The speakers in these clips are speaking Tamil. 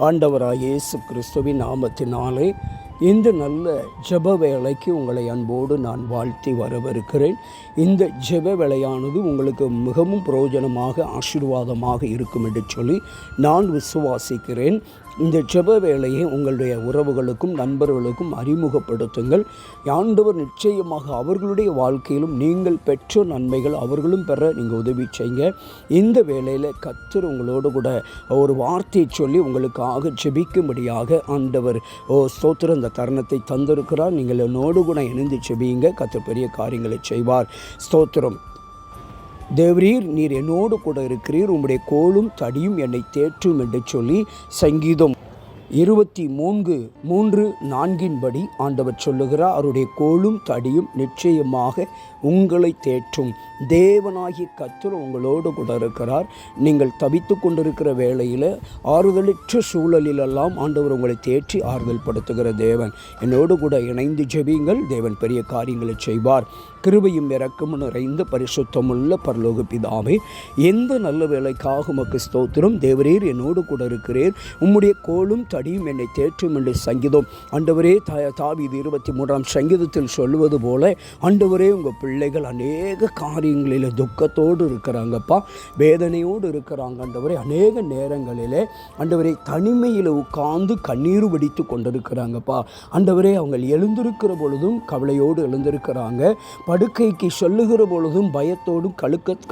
ஆண்டவராகிய இயேசு கிறிஸ்துவின் நாமத்தினாலே இந்த நல்ல ஜெப வேளைக்கு உங்களை அன்போடு நான் வாழ்த்தி வரவிருக்கிறேன். இந்த ஜெப வேளையானது உங்களுக்கு மிகவும் பிரயோஜனமாக ஆசீர்வாதமாக இருக்கும் என்று சொல்லி நான் விசுவாசிக்கிறேன். இந்த ஜெப வேளையை உங்களுடைய உறவுகளுக்கும் நண்பர்களுக்கும் அறிமுகப்படுத்துங்கள். ஆண்டவர் நிச்சயமாக அவர்களுடைய வாழ்க்கையிலும் நீங்கள் பெற்ற நன்மைகள் அவர்களும் பெற நீங்கள் உதவி செய்யுங்க. இந்த வேளையில் கர்த்தர் உங்களோடு கூட ஒரு வார்த்தையை சொல்லி உங்களுக்காக ஜெபிக்கும்படியாக ஆண்டவர் ஸ்தோத்திரம் இந்த தருணத்தை தந்திருக்கிறார். நீங்கள் என்னோடு கூட இணைந்து ஜெபியுங்க. கர்த்தர் பெரிய காரியங்களை செய்வார். ஸ்தோத்திரம். தேவரீர், நீர் என்னோடு கூட இருக்கிறீர், உம்முடைய கோலும் தடியும் என்னை தேற்றும் என்று சொல்லி சங்கீதம் 23:3-4 ஆண்டவர் சொல்லுகிறார். அவருடைய கோலும் தடியும் நிச்சயமாக உங்களை தேற்றும். தேவனாகிய கர்த்தர் உங்களோடு கூட இருக்கிறார். நீங்கள் தவித்து கொண்டிருக்கிற வேளையில் ஆறுதலற்ற சூழலிலெல்லாம் ஆண்டவர் உங்களை தேற்றி ஆறுதல் படுத்துகிற தேவன். என்னோடு கூட இணைந்து ஜெபியுங்கள். தேவன் பெரிய காரியங்களை செய்வார். கிருபையும் இரக்கமும் நிறைந்த பரிசுத்தமுள்ள பரலோக பிதாவே, எந்த நல்ல வேலைக்காக உமக்கு ஸ்தோத்திரம். தேவரீர் என்னோடு கூட இருக்கிறீர், உம்முடைய கோலும் தடியும் என்னை தேற்றும் என்று சங்கீதம் ஆண்டவரே தாவீது 23 சங்கீதத்தில் சொல்லுவது போல ஆண்டவரே, உங்கள் பிள்ளைகள் அநேக காரியங்களில் துக்கத்தோடு இருக்கிறாங்கப்பா, வேதனையோடு இருக்கிறாங்க. ஆண்டவரே, அநேக நேரங்களில் ஆண்டவரே தனிமையில் உட்கார்ந்து கண்ணீர் வடித்து கொண்டிருக்கிறாங்கப்பா. ஆண்டவரே, அவங்க எழுந்திருக்கிற பொழுதும் கவலையோடு எழுந்திருக்கிறாங்க. படுக்கைக்கு சொல்லுகிற பொழுதும் பயத்தோடும்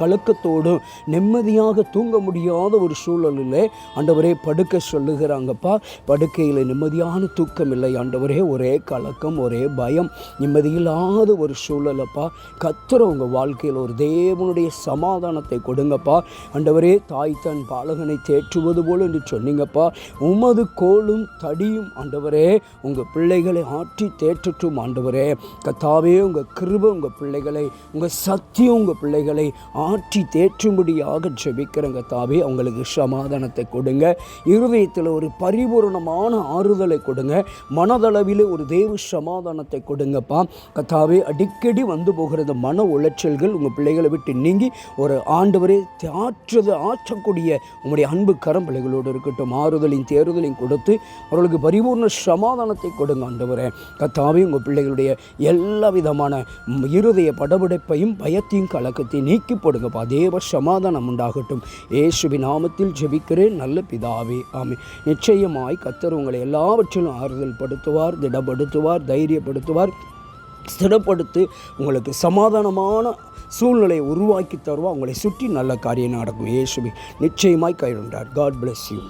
கலக்கத்தோடும் நிம்மதியாக தூங்க முடியாத ஒரு சூழலில் ஆண்டவரே படுக்க சொல்லுகிறாங்கப்பா. படுக்கையில் நிம்மதியான தூக்கம் இல்லை ஆண்டவரே, ஒரே கலக்கம், ஒரே பயம், நிம்மதியில்லாத ஒரு சூழலப்பா. கர்த்தர் உங்கள் வாழ்க்கையில் ஒரு தேவனுடைய சமாதானத்தை கொடுங்கப்பா. ஆண்டவரே, தாய் தன் பாலகனை தேற்றுவது போல் என்று சொன்னீங்கப்பா. உமது கோலும் தடியும் ஆண்டவரே உங்கள் பிள்ளைகளை ஆற்றி தேற்றட்டும். ஆண்டவரே கர்த்தாவே, உங்கள் கிருபை உங்கள் பிள்ளைகளை, உங்கள் சத்தியம் உங்கள் பிள்ளைகளை ஆற்றி தேற்றும்படியாக ஜெபிக்கிறங்க. தாவே, அவங்களுக்கு சமாதானத்தை கொடுங்க. இருதயத்தில் ஒரு பரிபூர்ணமான ஆறுதலை கொடுங்க. மனதளவில் ஒரு தேவ சமாதானத்தை கொடுங்கப்பா. கர்த்தாவே, அடிக்கடி வந்து போகிறது மன உளைச்சல்கள் உங்கள் பிள்ளைகளை விட்டு நீங்கி ஒரு ஆண்டவரே ஆற்றக்கூடிய உங்களுடைய அன்பு கரம் பிள்ளைகளோடு இருக்கட்டும். ஆறுதலின் தேறுதலையும் கொடுத்து அவர்களுக்கு பரிபூர்ண சமாதானத்தை கொடுங்க. ஆண்டவரே கர்த்தாவே, உங்கள் பிள்ளைகளுடைய எல்லா விதமான இருதய படபடைப்பையும் பயத்தையும் கலக்கத்தையும் நீக்கி போடுங்கப்பா. தேவ சமாதானம் உண்டாகட்டும். இயேசுவின் நாமத்தில் ஜெபிக்கிறேன் நல்ல பிதாவே, ஆமென். நிச்சயமாய் கர்த்தர் உங்களை எல்லாவற்றிலும் ஆறுதல் படுத்துவார், திடப்படுத்துவார், தைரியப்படுத்துவார், ஸ்திரப்படுத்தி உங்களுக்கு சமாதானமான சூழ்நிலையை உருவாக்கி தருவார். உங்களை சுற்றி நல்ல காரியம் நடக்கும். இயேசுவின் நிச்சயமாய் கைவிட்டார். God bless you.